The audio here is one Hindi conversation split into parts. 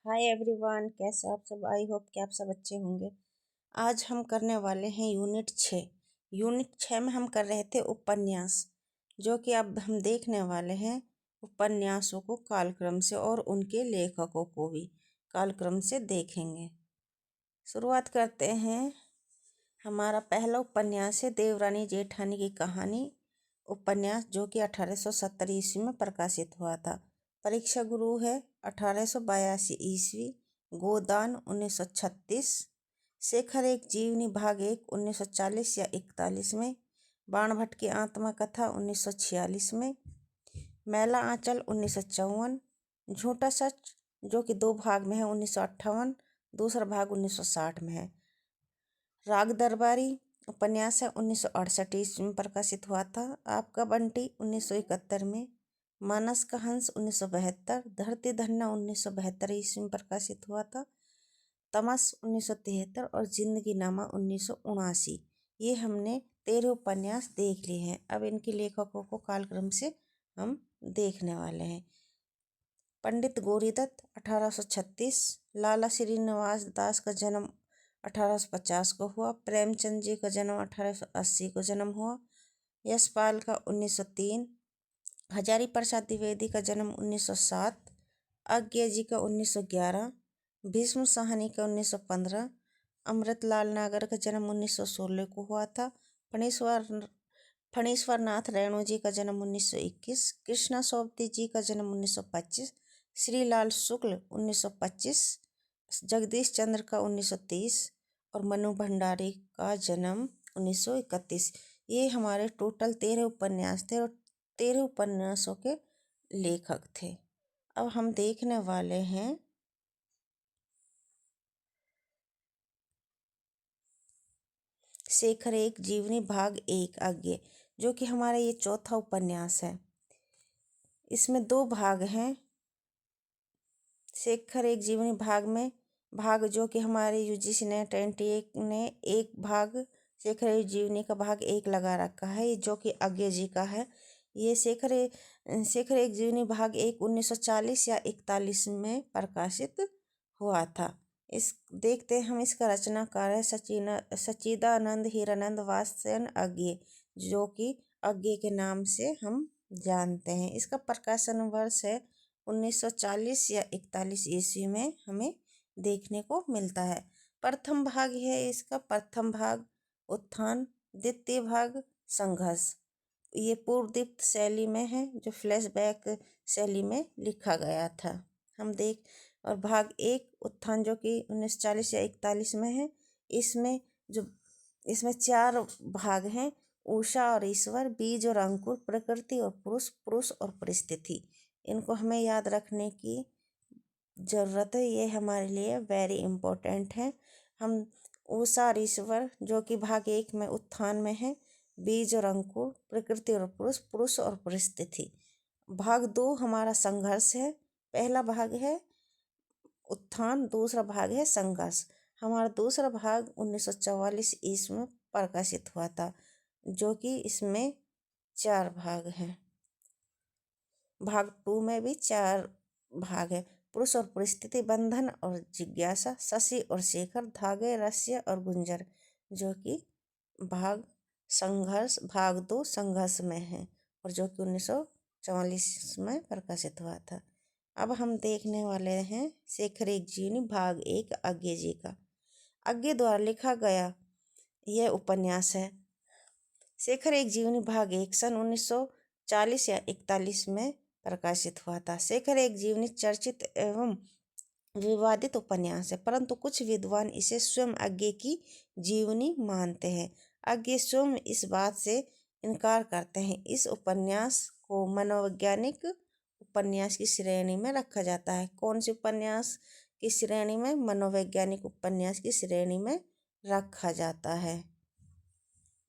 हाय एवरीवन, कैसे आप सब। आई होप कि आप सब अच्छे होंगे। आज हम करने वाले हैं यूनिट 6 में हम कर रहे थे उपन्यास, जो कि अब हम देखने वाले हैं उपन्यासों को कालक्रम से और उनके लेखकों को भी कालक्रम से देखेंगे। शुरुआत करते हैं। हमारा पहला उपन्यास है देवरानी जेठानी की कहानी उपन्यास, जो कि 1870 ईस्वी में प्रकाशित हुआ था। परीक्षा गुरु है 1882 ईस्वी। गोदान 1936। शेखर एक जीवनी भाग 1 1940 या 41 में। बाण भट्ट की आत्मा कथा 1946 में। मैला आंचल 1954। झूठा सच, जो कि 2 भाग में है, 1958। दूसरा भाग 1960 में है। राग दरबारी उपन्यास है 1968 ईस्वी में प्रकाशित हुआ था। आपका बंटी 1971 में। मानस का हंस 1972। धरती धन्ना 1972 ईस्वी में प्रकाशित हुआ था। तमस 1973 और जिंदगी नामा 1979। ये हमने 13 उपन्यास देख लिए हैं। अब इनके लेखकों को कालक्रम से हम देखने वाले हैं। पंडित गौरीदत्त 1836। लाला श्रीनिवास दास का जन्म 1850 को हुआ। प्रेमचंद जी का जन्म 1880 को जन्म हुआ। यशपाल का 1903। हजारी प्रसाद द्विवेदी का जन्म 1907। अज्ञा जी का 1911। भीष्म साहनी का 1915। अमृतलाल नागर का जन्म 1916 को हुआ था। फणीश्वर नाथ रेणु जी का जन्म 1921। कृष्णा सोबती जी का जन्म 1925। श्रीलाल शुक्ल 1925। जगदीश चंद्र का 1930 और मनु भंडारी का जन्म 1931। ये हमारे टोटल 13 उपन्यास थे और 13 उपन्यासों के लेखक थे। अब हम देखने वाले हैं शेखर एक जीवनी भाग 1 आज्ञा, जो कि हमारा ये चौथा उपन्यास है। इसमें 2 भाग हैं। शेखर एक जीवनी भाग जो कि हमारे यूजीसी ने 28 ने एक भाग शेखर एक जीवनी का भाग 1 लगा रखा है, जो कि आज्ञा जी का है। ये शेखर एक जीवनी भाग 1 1940 या 41 में प्रकाशित हुआ था। इस देखते हैं हम। इसका रचनाकार है सच्चिदानंद हीरानंद वात्स्यन आज्ञे, जो कि आज्ञे के नाम से हम जानते हैं। इसका प्रकाशन वर्ष है 1940 या 41 ईस्वी में हमें देखने को मिलता है। प्रथम भाग है इसका। प्रथम भाग उत्थान, द्वितीय भाग संघर्ष। ये पूर्वदीप्त शैली में है, जो फ्लैशबैक शैली में लिखा गया था। हम देख और भाग 1 उत्थान, जो कि 1940 या 41 में है। इसमें 4 भाग हैं। उषा और ईश्वर, बीज और अंकुर, प्रकृति और पुरुष, पुरुष और परिस्थिति। इनको हमें याद रखने की ज़रूरत है। ये हमारे लिए वेरी इम्पोर्टेंट है। हम उषा और ईश्वर, जो कि भाग 1 में उत्थान में है। बीज और अंकुर, प्रकृति और पुरुष, पुरुष और परिस्थिति। भाग 2 हमारा संघर्ष है। पहला भाग है उत्थान, दूसरा भाग है संघर्ष। हमारा दूसरा भाग 1944 ईस्वी में प्रकाशित हुआ था, जो कि इसमें 4 भाग हैं। भाग 2 में भी 4 भाग है। पुरुष और परिस्थिति, बंधन और जिज्ञासा, शशि और शेखर, धागे, रहस्य और गुंजर, जो कि भाग 2 संघर्ष में है और जो कि 1944 में प्रकाशित हुआ था। अब हम देखने वाले हैं शेखर एक जीवनी भाग 1 आज्ञा जी का। आज्ञा द्वारा लिखा गया यह उपन्यास है। शेखर एक जीवनी भाग 1 सन 1940 या 41 में प्रकाशित हुआ था। शेखर एक जीवनी चर्चित एवं विवादित उपन्यास है, परंतु कुछ विद्वान इसे स्वयं आज्ञा की जीवनी मानते हैं। आज्ञा स्वयं इस बात से इनकार करते हैं। इस उपन्यास को मनोवैज्ञानिक उपन्यास की श्रेणी में रखा जाता है। कौन सी उपन्यास की श्रेणी में? मनोवैज्ञानिक उपन्यास की श्रेणी में रखा जाता है।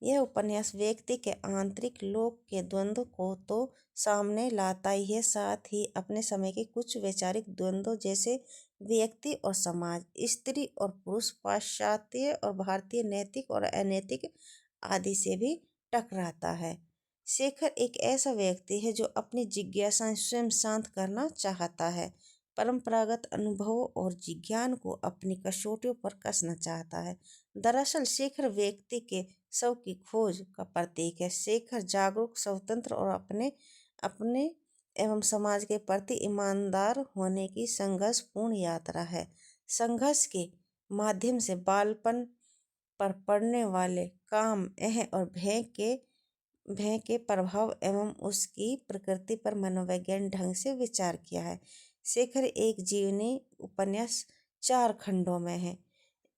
यह उपन्यास व्यक्ति के आंतरिक लोक के द्वंद्व को तो सामने लाता ही है, साथ ही अपने समय के कुछ वैचारिक द्वंद्वों जैसे व्यक्ति और समाज, स्त्री और पुरुष, पाश्चात्य और भारतीय, नैतिक और अनैतिक आदि से भी टकराता है। शेखर एक ऐसा व्यक्ति है जो अपनी जिज्ञासाएं स्वयं शांत करना चाहता है, परंपरागत अनुभवों और ज्ञान को अपनी कसौटियों पर कसना चाहता है। दरअसल शेखर व्यक्ति के स्व की खोज का प्रतीक है। शेखर जागरूक, स्वतंत्र और अपने अपने एवं समाज के प्रति ईमानदार होने की संघर्षपूर्ण यात्रा है। संघर्ष के माध्यम से बालपन पर पड़ने वाले काम, एह और भय के प्रभाव एवं उसकी प्रकृति पर मनोवैज्ञानिक ढंग से विचार किया है। शेखर एक जीवनी उपन्यास 4 खंडों में है।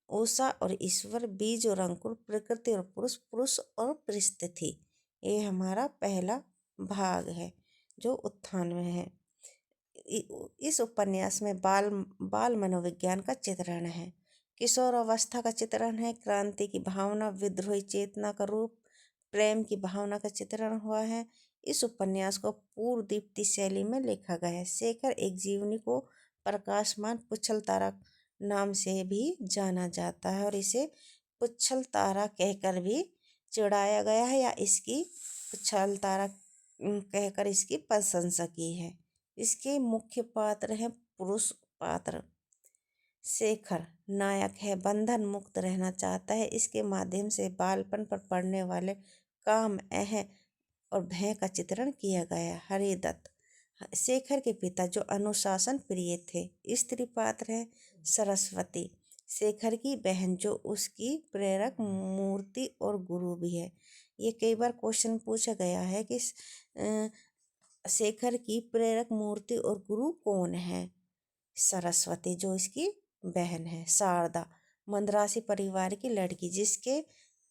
उषा और ईश्वर, बीज और अंकुर, प्रकृति और पुरुष, पुरुष और परिस्थिति। ये हमारा पहला भाग है जो उत्थान में है। इस उपन्यास में बाल मनोविज्ञान का चित्रण है, किशोर अवस्था का चित्रण है, क्रांति की भावना, विद्रोही चेतना का रूप, प्रेम की भावना का चित्रण हुआ है। इस उपन्यास को पूर्व दीप्ति शैली में लिखा गया है। शेखर एक जीवनी को प्रकाशमान पुच्छल तारा नाम से भी जाना जाता है और इसे पुच्छल तारा कहकर भी चिढ़ाया गया है या इसकी पुच्छल तारा कहकर इसकी प्रशंसा की है। इसके मुख्य पात्र हैं पुरुष पात्र। शेखर नायक है, बंधन मुक्त रहना चाहता है। इसके माध्यम से बालपन पर पड़ने वाले काम, एह और भय का चित्रण किया गया। हरिदत्त शेखर के पिता जो अनुशासन प्रिय थे। स्त्री पात्र है सरस्वती, शेखर की बहन जो उसकी प्रेरक मूर्ति और गुरु भी है। ये कई बार क्वेश्चन पूछा गया है कि शेखर की प्रेरक मूर्ति और गुरु कौन है? सरस्वती जो इसकी बहन है। शारदा मद्रासी परिवार की लड़की जिसके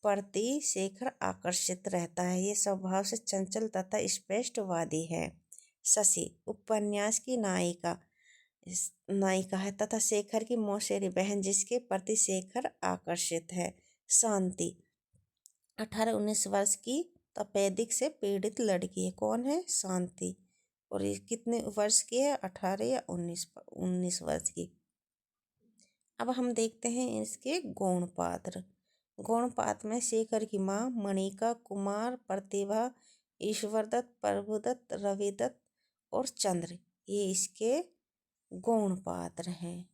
प्रति शेखर आकर्षित रहता है। ये स्वभाव से चंचल तथा स्पष्टवादी है। शशि उपन्यास की नायिका है तथा शेखर की मौसेरी बहन जिसके प्रति शेखर आकर्षित है। शांति 18-19 वर्ष की तपेदिक से पीड़ित लड़की है। कौन है? शांति। और ये कितने वर्ष की है? 18 या 19 वर्ष की। अब हम देखते हैं इसके गौण पात्र। गौण पात्र में शेखर की माँ मणिका, कुमार, प्रतिभा, ईश्वरदत्त, प्रभुदत्त, रविदत्त और चंद्र, ये इसके गौण पात्र हैं।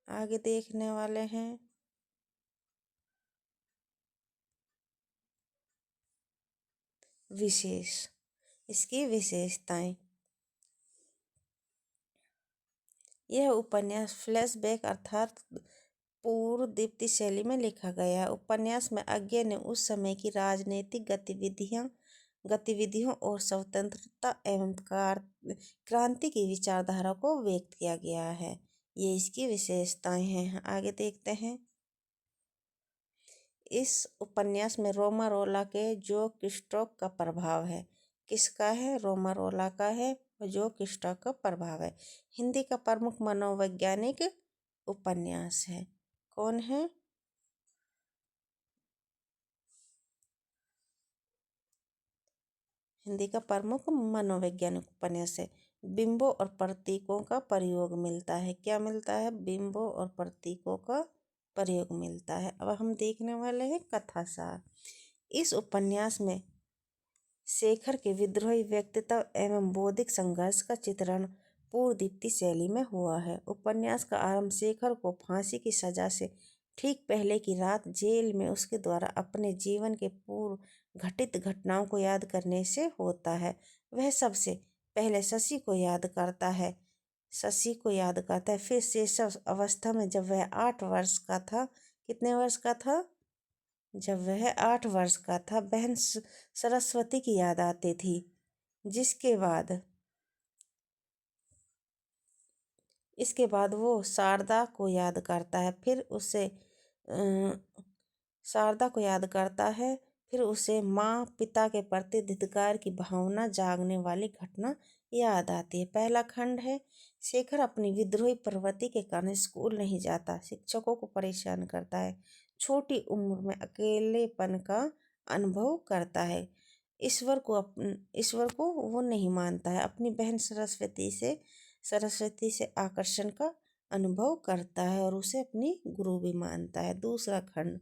आगे देखने वाले हैं विशेष, इसकी विशेषताएं। यह उपन्यास फ्लैशबैक अर्थात पूर्व दीप्ति शैली में लिखा गया है। उपन्यास में अज्ञे ने उस समय की राजनीतिक गतिविधियों और स्वतंत्रता एवं क्रांति की विचारधारा को व्यक्त किया गया है। ये इसकी विशेषताएं हैं। आगे देखते हैं। इस उपन्यास में रोमारोला के जो क्रिस्टोक का प्रभाव है। किसका है? रोमारोला का है और जो क्रिस्टोक का प्रभाव है। हिंदी का प्रमुख मनोवैज्ञानिक उपन्यास है। कौन है? हिंदी का प्रमुख मनोवैज्ञानिक उपन्यास है। बिंबों और प्रतीकों का प्रयोग मिलता है। क्या मिलता है? बिंबों और प्रतीकों का प्रयोग मिलता है। अब हम देखने वाले हैं कथासार। इस उपन्यास में शेखर के विद्रोही व्यक्तित्व एवं बौद्धिक संघर्ष का चित्रण पूर्व दीप्ति शैली में हुआ है। उपन्यास का आरंभ शेखर को फांसी की सजा से ठीक पहले की रात जेल में उसके द्वारा अपने जीवन के पूर्व घटित घटनाओं को याद करने से होता है। वह सबसे पहले शशि को याद करता है। फिर शैशव अवस्था में जब वह 8 वर्ष का था। कितने वर्ष का था? जब वह 8 वर्ष का था, बहन सरस्वती की याद आती थी। इसके बाद वो शारदा को याद करता है। फिर उसे माँ पिता के प्रति धिक्कार की भावना जागने वाली घटना याद आती है। पहला खंड है शेखर अपनी विद्रोही प्रवृत्ति के कारण स्कूल नहीं जाता, शिक्षकों को परेशान करता है, छोटी उम्र में अकेलेपन का अनुभव करता है, ईश्वर को वो नहीं मानता है, अपनी बहन सरस्वती से आकर्षण का अनुभव करता है और उसे अपनी गुरु भी मानता है। दूसरा खंड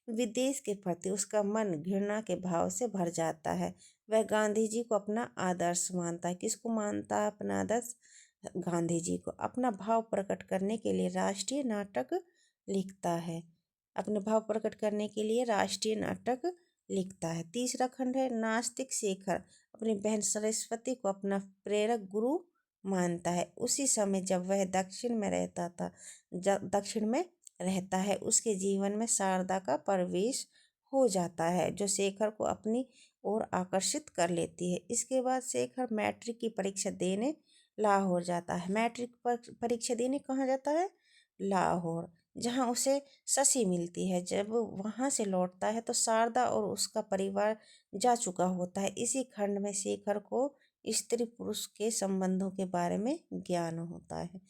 विदेश के प्रति उसका मन घृणा के भाव से भर जाता है। वह गांधी जी को अपना आदर्श मानता है। किसको मानता है अपना आदर्श? गांधी जी को। अपना भाव प्रकट करने के लिए राष्ट्रीय नाटक लिखता है। अपने भाव प्रकट करने के लिए राष्ट्रीय नाटक लिखता है। तीसरा खंड है नास्तिक शेखर अपनी बहन सरस्वती को अपना प्रेरक गुरु मानता है। उसी समय जब वह दक्षिण में रहता है उसके जीवन में शारदा का प्रवेश हो जाता है जो शेखर को अपनी ओर आकर्षित कर लेती है। इसके बाद शेखर मैट्रिक की परीक्षा देने लाहौर जाता है। मैट्रिक परीक्षा देने कहाँ जाता है? लाहौर, जहाँ उसे शशि मिलती है। जब वहाँ से लौटता है तो शारदा और उसका परिवार जा चुका होता है। इसी खंड में शेखर को स्त्री पुरुष के संबंधों के बारे में ज्ञान होता है।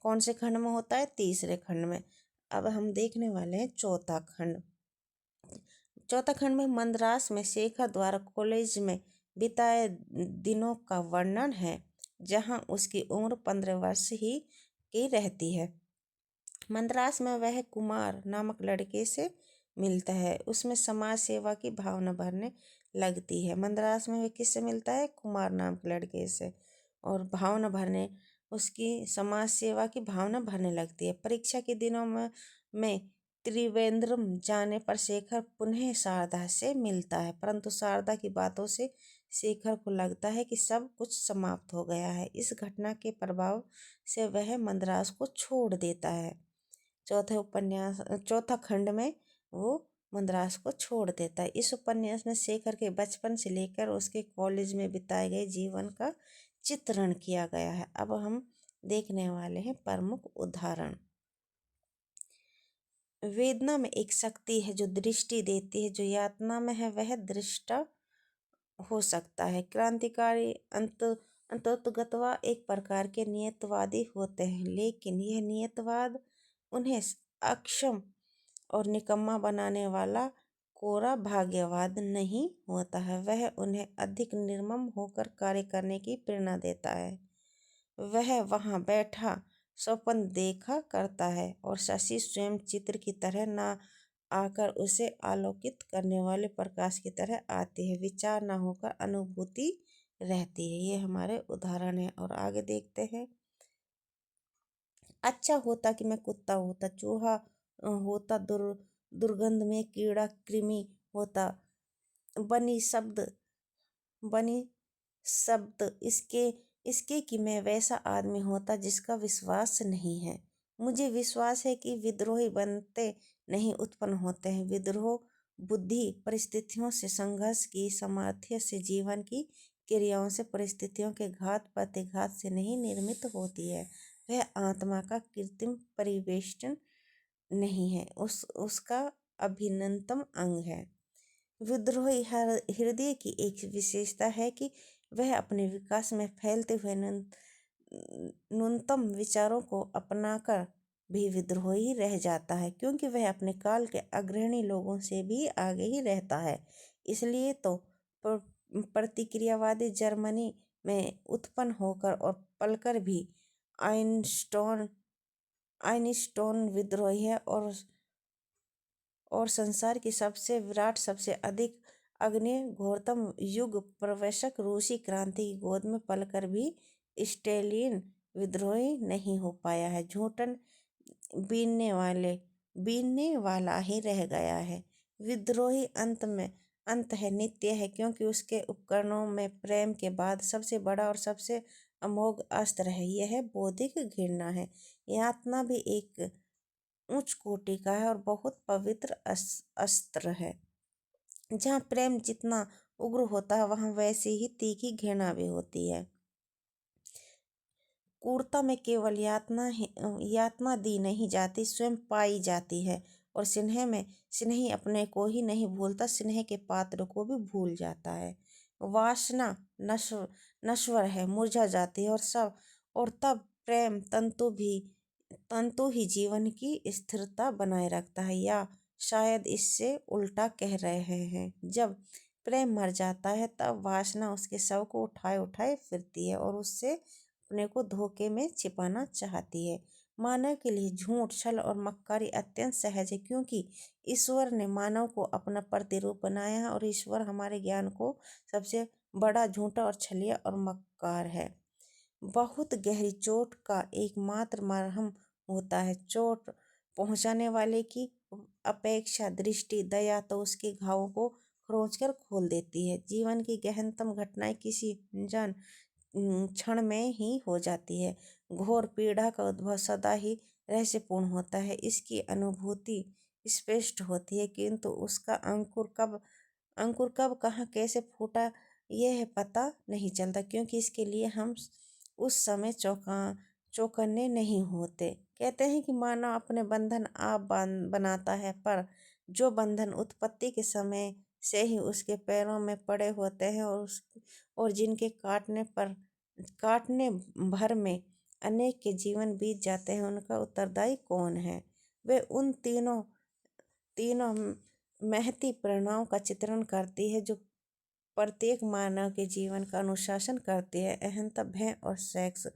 कौन से खंड में होता है? तीसरे खंड में। अब हम देखने वाले हैं चौथा खंड। चौथा खंड में मद्रास में शेखर द्वारा कॉलेज में बिताए दिनों का वर्णन है, जहां उसकी उम्र 15 वर्ष ही की रहती है। मद्रास में वह कुमार नामक लड़के से मिलता है। उसमें समाज सेवा की भावना भरने लगती है। मद्रास में वह किससे मिलता है? कुमार नामक लड़के से। और भावना भरने, उसकी समाज सेवा की भावना भरने लगती है। परीक्षा के दिनों में त्रिवेंद्रम जाने पर शेखर पुनः शारदा से मिलता है, परंतु शारदा की बातों से शेखर को लगता है कि सब कुछ समाप्त हो गया है। इस घटना के प्रभाव से वह मद्रास को छोड़ देता है। चौथा खंड में वो मद्रास को छोड़ देता है। इस उपन्यास में शेखर के बचपन से लेकर उसके कॉलेज में बिताए गए जीवन का चित्रण किया गया है। अब हम देखने वाले हैं प्रमुख उदाहरण। वेदना में एक शक्ति है जो दृष्टि देती है, जो यातना में है वह दृष्टा हो सकता है। क्रांतिकारी अंततोगतवा एक प्रकार के नियतवादी होते हैं, लेकिन यह नियतवाद उन्हें अक्षम और निकम्मा बनाने वाला कोरा भाग्यवाद नहीं होता है। वह उन्हें अधिक निर्मम होकर कार्य करने की प्रेरणा देता है। वह वहाँ बैठा स्वप्न देखा करता है और शशि स्वयं चित्र की तरह ना आकर उसे आलोकित करने वाले प्रकाश की तरह आती है। विचार ना होकर अनुभूति रहती है। ये हमारे उदाहरण है। और आगे देखते हैं। अच्छा होता कि मैं कुत्ता होता, चूहा होता, दुर्गंध में कीड़ा कृमि होता, बनी शब्द इसके कि मैं वैसा आदमी होता जिसका विश्वास नहीं है। मुझे विश्वास है कि विद्रोही बनते नहीं उत्पन्न होते हैं। विद्रोह बुद्धि परिस्थितियों से संघर्ष की सामर्थ्य से जीवन की क्रियाओं से परिस्थितियों के घात प्रतिघात से नहीं निर्मित होती है। वह आत्मा का कृत्रिम परिवेष्टन नहीं है, उसका अभिन्नतम अंग है। विद्रोही हृदय की एक विशेषता है कि वह अपने विकास में फैलते हुए न्यूनतम विचारों को अपनाकर भी विद्रोही रह जाता है, क्योंकि वह अपने काल के अग्रणी लोगों से भी आगे ही रहता है। इसलिए तो प्रतिक्रियावादी जर्मनी में उत्पन्न होकर और पलकर भी आइंस्टाइन विद्रोही है, और संसार की सबसे विराट, सबसे अधिक अग्नि घोरतम युग प्रवेशक रूसी क्रांति की गोद में पलकर भी स्टेलिन विद्रोही नहीं हो पाया है। झूठन बीनने वाला ही रह गया है। विद्रोही अंत है, नित्य है, क्योंकि उसके उपकरणों में प्रेम के बाद सबसे बड़ा और सबसे अमोघ अस्त्र है। यह बौद्धिक घृणा है। यातना भी एक उच्च कोटि का है और बहुत पवित्र अस्त्र है। जहाँ प्रेम जितना उग्र होता है वहाँ वैसी ही तीखी घृणा भी होती है। क्रूरता में केवल यातना दी नहीं जाती, स्वयं पाई जाती है। और स्नेह में स्नेही अपने को ही नहीं भूलता, स्नेह के पात्र को भी भूल जाता है। वासना नश्वर है, मुरझा जाती है, और तब प्रेम तंतु ही जीवन की स्थिरता बनाए रखता है। या शायद इससे उल्टा कह रहे हैं, जब प्रेम मर जाता है तब वासना उसके शव को उठाए उठाए फिरती है और उससे अपने को धोखे में छिपाना चाहती है। मानव के लिए झूठ, छल और मक्कारी अत्यंत सहज है, क्योंकि ईश्वर ने मानव को अपना प्रतिरूप बनाया है और ईश्वर हमारे ज्ञान को सबसे बड़ा झूठा और छलिया और मक्कार है। बहुत गहरी चोट का एकमात्र मरहम होता है चोट पहुंचाने वाले की अपेक्षा दृष्टि दया तो उसके घावों को खरोंचकर खोल देती है। जीवन की गहनतम घटनाएं किसी अनजान क्षण में ही हो जाती है। घोर पीड़ा का उद्भव सदा ही रहस्यपूर्ण होता है। इसकी अनुभूति स्पष्ट होती है, किंतु उसका अंकुर कब कहाँ कैसे फूटा यह पता नहीं चलता, क्योंकि इसके लिए हम उस समय चौकन्ने नहीं होते। कहते हैं कि मानव अपने बंधन आप बनाता है, पर जो बंधन उत्पत्ति के समय से ही उसके पैरों में पड़े होते हैं और जिनके काटने भर में अनेक के जीवन बीत जाते हैं, उनका उत्तरदायी कौन है? वे उन तीनों महती प्रेरणाओं का चित्रण करती है जो प्रत्येक मानव के जीवन का अनुशासन करती है। अहंता, भय और सेक्स।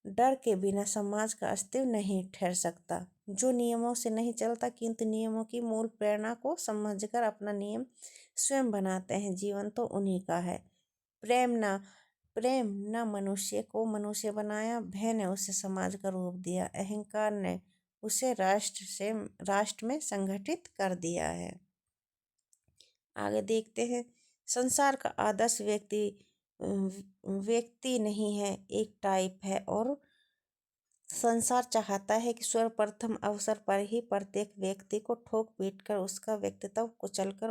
डर के बिना समाज का अस्तित्व नहीं ठहर सकता। जो नियमों से नहीं चलता किंतु नियमों की मूल प्रेरणा को समझकर अपना नियम स्वयं बनाते हैं, जीवन तो उन्हीं का है। प्रेम न मनुष्य को मनुष्य बनाया, भय ने उसे समाज का रूप दिया, अहंकार ने उसे राष्ट्र में संगठित कर दिया है। आगे देखते हैं। संसार का आदर्श व्यक्ति नहीं है, एक टाइप है, और संसार चाहता है कि सर्वप्रथम अवसर पर ही प्रत्येक व्यक्ति को ठोक पीट कर उसका व्यक्तित्व कुचलकर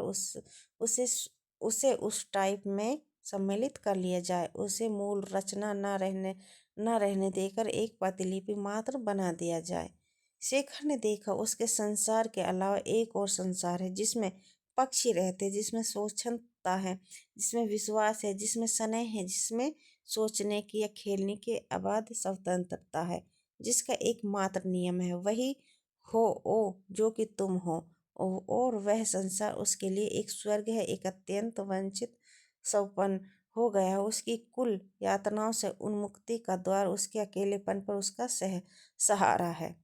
उसे उस टाइप में सम्मिलित कर लिया जाए, उसे मूल रचना न रहने देकर एक प्रतिलिपि मात्र बना दिया जाए। शेखर ने देखा उसके संसार के अलावा एक और संसार है जिसमें पक्षी रहते, जिसमें स्वच्छंदता है, जिसमें विश्वास है, जिसमें स्नेह है, जिसमें सोचने की या खेलने की अबाध स्वतंत्रता है, जिसका एकमात्र नियम है वही हो ओ जो कि तुम हो, और वह संसार उसके लिए एक स्वर्ग है, एक अत्यंत वंचित सौपन हो गया। उसकी कुल यातनाओं से उन्मुक्ति का द्वार उसके अकेलेपन पर उसका सहारा है।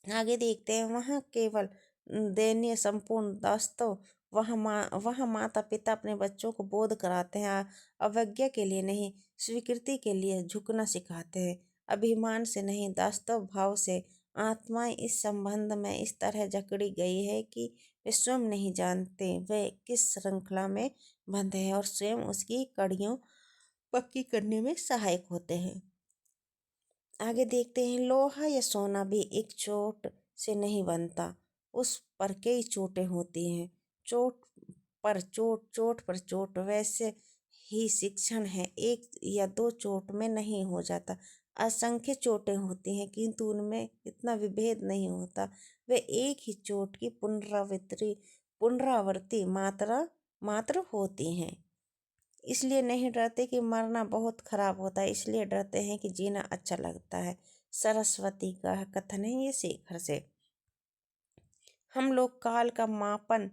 आगे देखते हैं। वहाँ केवल दयनीय संपूर्ण वास्तव वहाँ माता पिता अपने बच्चों को बोध कराते हैं, अवज्ञा के लिए नहीं, स्वीकृति के लिए झुकना सिखाते हैं, अभिमान से नहीं, वास्तव भाव से। आत्माएं इस संबंध में इस तरह जकड़ी गई है कि वे स्वयं नहीं जानते वे किस श्रृंखला में बंधे हैं, और स्वयं उसकी कड़ियों पक्की करने में सहायक होते हैं। आगे देखते हैं। लोहा या सोना भी एक चोट से नहीं बनता, उस पर कई चोटें होती हैं। चोट चोट पर चोट। वैसे ही शिक्षण है, एक या दो चोट में नहीं हो जाता। असंख्य चोटें होती हैं किंतु उनमें इतना विभेद नहीं होता। वे एक ही चोट की पुनरावृत्ति मात्र होती हैं। इसलिए नहीं डरते कि मरना बहुत खराब होता है, इसलिए डरते हैं कि जीना अच्छा लगता है। सरस्वती का कथन है ये शेखर से। हम लोग काल का मापन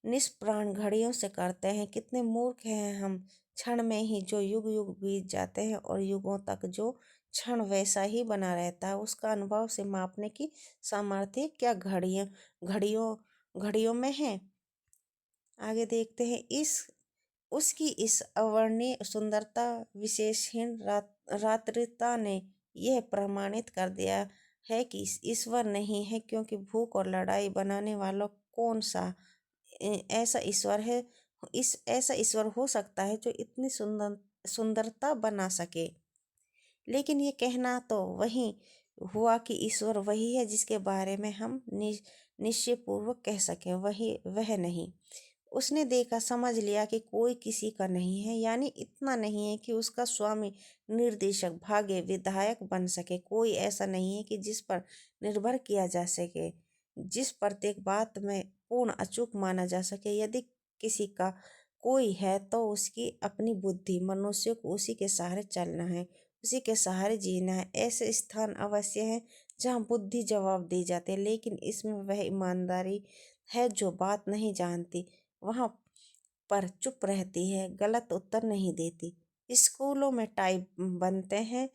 निष्प्राण घड़ियों से करते हैं। कितने मूर्ख हैं हम। क्षण में ही जो युग युग बीत जाते हैं और युगों तक जो क्षण वैसा ही बना रहता है, उसका अनुभव से मापने की सामर्थ्य क्या घड़ियों में है। आगे देखते हैं। उसकी इस अवर्णीय सुंदरता, विशेषहीन रात्रिता ने यह प्रमाणित कर दिया है कि ईश्वर नहीं है, क्योंकि भूख और लड़ाई बनाने वालों कौन सा ऐसा ईश्वर हो सकता है जो इतनी सुंदरता बना सके। लेकिन ये कहना तो वही हुआ कि ईश्वर वही है जिसके बारे में हम निश्चयपूर्वक कह सकें, वह नहीं। उसने देखा, समझ लिया कि कोई किसी का नहीं है, यानी इतना नहीं है कि उसका स्वामी, निर्देशक, भाग्य, विधायक बन सके। कोई ऐसा नहीं है कि जिस पर निर्भर किया जा सके, जिस प्रत्येक बात में पूर्ण अचूक माना जा सके। यदि किसी का कोई है तो उसकी अपनी बुद्धि। मनुष्य को उसी के सहारे चलना है, उसी के सहारे जीना है। ऐसे स्थान अवश्य हैं जहाँ बुद्धि जवाब दी जाती है, लेकिन इसमें वह ईमानदारी है जो बात नहीं जानती वहाँ पर चुप रहती है, गलत उत्तर नहीं देती। स्कूलों में टाई बनते हैं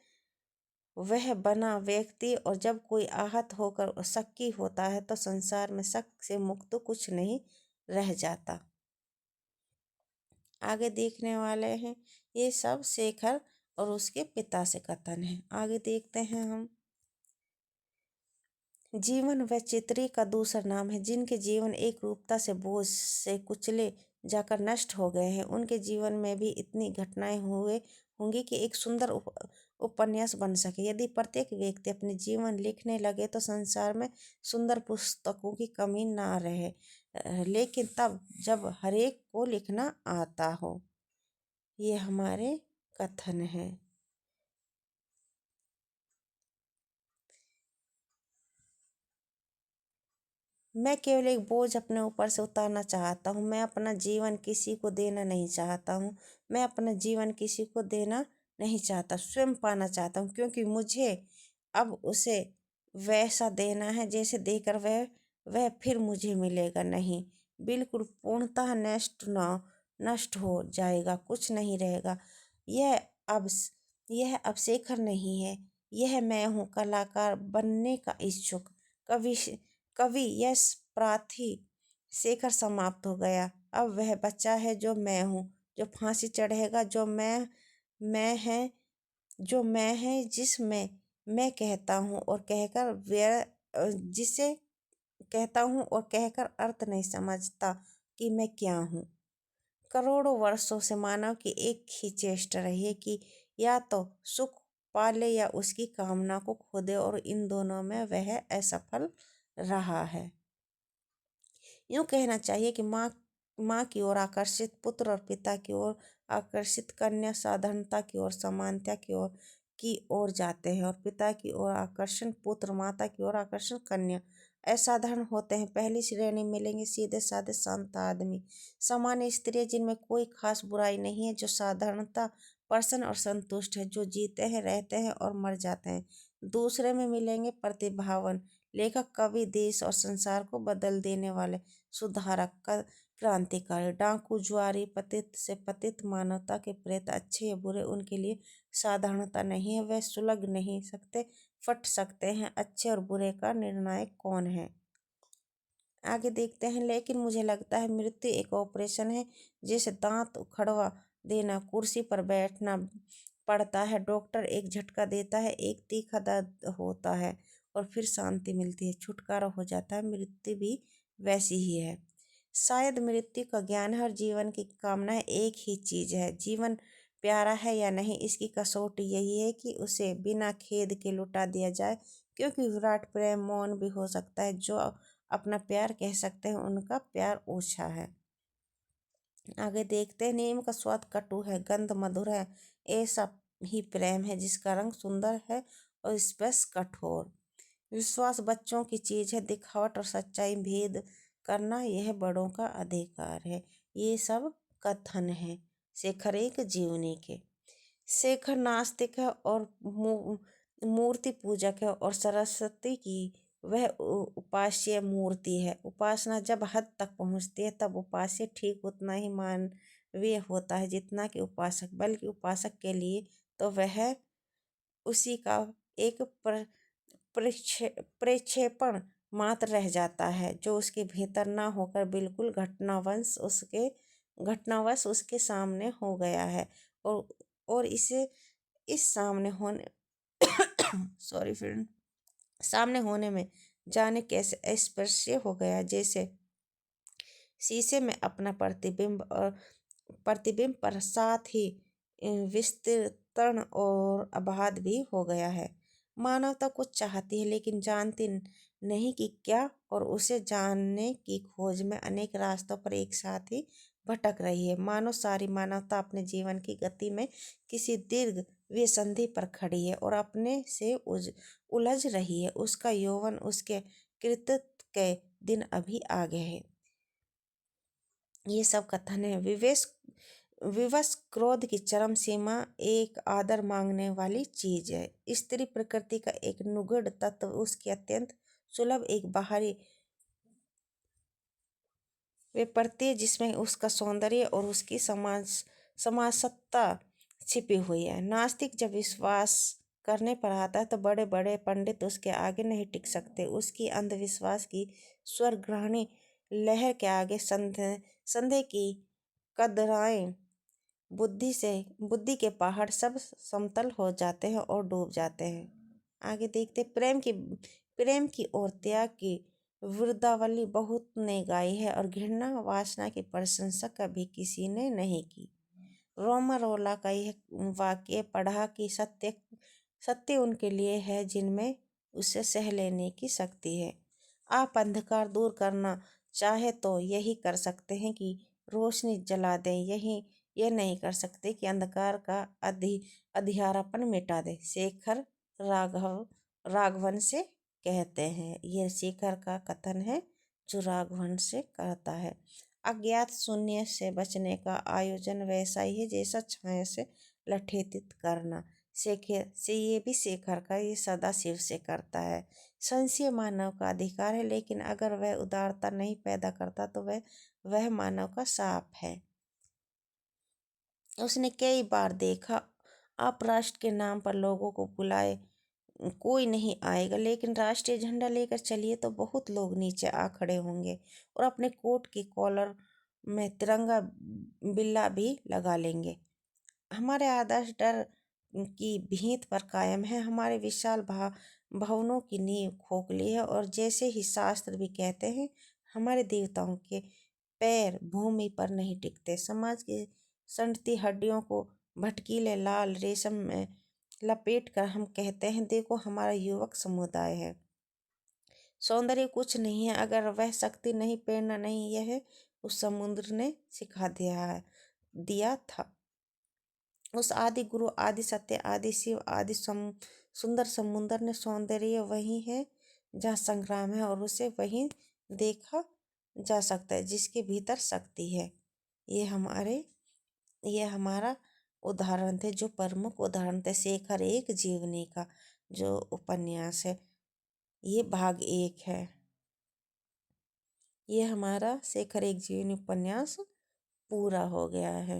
वह बना व्यक्ति, और जब कोई आहत होकर शक्की होता है तो संसार में शक से मुक्त कुछ नहीं रह जाता। आगे देखने वाले हैं। ये सब शेखर और उसके पिता से कथन है। आगे देखते हैं हम। जीवन व चित्री का दूसरा नाम है। जिनके जीवन एक रूपता से बोझ से कुचले जाकर नष्ट हो गए हैं, उनके जीवन में भी इतनी घटनाएं हुए होंगी कि एक सुंदर उपन्यास बन सके। यदि प्रत्येक व्यक्ति अपने जीवन लिखने लगे तो संसार में सुंदर पुस्तकों की कमी ना रहे, लेकिन तब जब हरेक को लिखना आता हो। ये हमारे कथन है। मैं केवल एक बोझ अपने ऊपर से उतारना चाहता हूँ। मैं अपना जीवन किसी को देना नहीं चाहता हूँ। मैं अपना जीवन किसी को देना नहीं चाहता, स्वयं पाना चाहता हूँ, क्योंकि मुझे अब उसे वैसा देना है जैसे देकर वह फिर मुझे मिलेगा नहीं। बिल्कुल पूर्णतः नष्ट हो जाएगा, कुछ नहीं रहेगा। यह अब यह अब शेखर नहीं है, यह मैं हूँ, कलाकार बनने का इच्छुक कवि कवि यश प्रार्थी शेखर समाप्त हो गया। अब वह बच्चा है जो मैं हूँ, जो फांसी चढ़ेगा, जो मैं है जिसमें मैं कहता हूँ और कहकर जिसे कहता हूँ और कहकर अर्थ नहीं समझता कि मैं क्या हूँ। करोड़ों वर्षों से मानव की एक ही चेष्टा रही है कि या तो सुख पाले या उसकी कामना को खो दे, और इन दोनों में वह असफल रहा है। यूँ कहना चाहिए कि माँ की ओर आकर्षित पुत्र और पिता की ओर आकर्षित कन्या साधारणता की ओर, समानता की ओर जाते हैं, और पिता की ओर आकर्षण पुत्र, माता की ओर आकर्षण कन्या असाधारण होते हैं। पहली श्रेणी मिलेंगे सीधे साधे शांत आदमी, सामान्य स्त्रियाँ जिनमें कोई खास बुराई नहीं है, जो साधारणता प्रसन्न और संतुष्ट है, जो जीते हैं, रहते हैं और मर जाते हैं। दूसरे में मिलेंगे प्रतिभावान लेखक, कवि, देश और संसार को बदल देने वाले सुधारक, क्रांतिकारी, डाकू, जुआरी, पतित से पतित, मानवता के प्रेत, अच्छे या बुरे उनके लिए साधारणता नहीं है। वे सुलग नहीं सकते, फट सकते हैं। अच्छे और बुरे का निर्णायक कौन है? आगे देखते हैं। लेकिन मुझे लगता है मृत्यु एक ऑपरेशन है, जैसे दांत उखड़वा देना, कुर्सी पर बैठना पड़ता है, डॉक्टर एक झटका देता है, एक तीखा दर्द होता है और फिर शांति मिलती है, छुटकारा हो जाता है। मृत्यु भी वैसी ही है। शायद मृत्यु का ज्ञान हर जीवन की कामना है। एक ही चीज है, जीवन प्यारा है या नहीं, इसकी कसौटी यही है कि उसे बिना खेद के लुटा दिया जाए, क्योंकि विराट प्रेम मौन भी हो सकता है। जो अपना प्यार कह सकते हैं, उनका प्यार ओछा है। आगे देखते हैं। नीम का स्वाद कटु है, गंध मधुर है, ऐसा ही प्रेम है जिसका रंग सुंदर है और स्पर्श कठोर। विश्वास बच्चों की चीज है, दिखावट और सच्चाई भेद करना यह बड़ों का अधिकार है। ये सब कथन है शेखर एक जीवनी के। शेखर नास्तिक है और मूर्ति पूजक है, और सरस्वती की वह उपास्य मूर्ति है। उपासना जब हद तक पहुँचती है तब उपास्य ठीक उतना ही मानवीय होता है जितना कि उपासक, बल्कि उपासक के लिए तो वह उसी का एक प्रक्षेपण मात्र रह जाता है, जो उसके भीतर ना होकर बिल्कुल घटनावश उसके सामने हो गया है, और इसे इस सामने होने सॉरी फ्रेंड, सामने होने में जाने कैसे स्पर्शीय हो गया, जैसे शीशे में अपना प्रतिबिंब पर साथ ही विस्तृतण और अबाध भी हो गया है। मानवता कुछ चाहती है लेकिन जानती नहीं कि क्या, और उसे जानने की खोज में अनेक रास्तों पर एक साथ ही भटक रही है। मानो सारी मानवता अपने जीवन की गति में किसी दीर्घ विसंधि पर खड़ी है और अपने से उलझ रही है। उसका यौवन, उसके कृतित्व के दिन अभी आगे है। ये सब कथन है। विवश क्रोध की चरम सीमा एक आदर मांगने वाली चीज है। स्त्री प्रकृति का एक नुगढ़ तत्व, उसकी अत्यंत सुलभ एक बाहरी विपत्ति, जिसमें उसका सौंदर्य और उसकी समासत्ता छिपी हुई है। नास्तिक जब विश्वास करने पर आता है तो बड़े बड़े पंडित उसके आगे नहीं टिक सकते। उसकी अंधविश्वास की स्वरग्रहणी लहर के आगे संदेह की कदराएं बुद्धि के पहाड़ सब समतल हो जाते हैं और डूब जाते हैं। आगे देखते, प्रेम की और त्याग की वृद्धावली बहुत ने गाई है और घृणा वासना की प्रशंसा कभी किसी ने नहीं की। रोमा रोला का यह वाक्य पढ़ा कि सत्य सत्य उनके लिए है जिनमें उसे सह लेने की शक्ति है। आप अंधकार दूर करना चाहे तो यही कर सकते हैं कि रोशनी जला दें, यही ये नहीं कर सकते कि अंधकार का अधियारापन मिटा दे। शेखर राघवन से कहते हैं, यह शेखर का कथन है जो राघवन से कहता है। अज्ञात शून्य से बचने का आयोजन वैसा ही है जैसा छाया से लठेतित करना। शेखर से ये भी शेखर का ये सदा शिव से करता है। संशय मानव का अधिकार है, लेकिन अगर वह उदारता नहीं पैदा करता तो वह मानव का शाप है। उसने कई बार देखा, आप राष्ट्र के नाम पर लोगों को बुलाए कोई नहीं आएगा, लेकिन राष्ट्रीय झंडा लेकर चलिए तो बहुत लोग नीचे आ खड़े होंगे और अपने कोट की कॉलर में तिरंगा बिल्ला भी लगा लेंगे। हमारे आदर्श डर की भीत पर कायम है, हमारे विशाल भवनों की नींव खोखली है और जैसे ही शास्त्र भी कहते हैं, हमारे देवताओं के पैर भूमि पर नहीं टिकते। समाज की सड़ती हड्डियों को भटकीले लाल रेशम में लपेट कर हम कहते हैं, देखो हमारा युवक समुदाय है। सौंदर्य कुछ नहीं है अगर वह शक्ति नहीं, प्रेरणा नहीं, यह उस समुद्र ने सिखा दिया था। उस आदि गुरु, आदि सत्य, आदि शिव, आदि सुंदर समुद्र ने सौंदर्य वही है जहाँ संग्राम है और उसे वहीं देखा जा सकता है जिसके भीतर शक्ति है। ये हमारा उदाहरण थे, जो प्रमुख उदाहरण थे शेखर एक जीवनी का जो उपन्यास है, ये भाग 1 है। ये हमारा शेखर एक जीवनी उपन्यास पूरा हो गया है।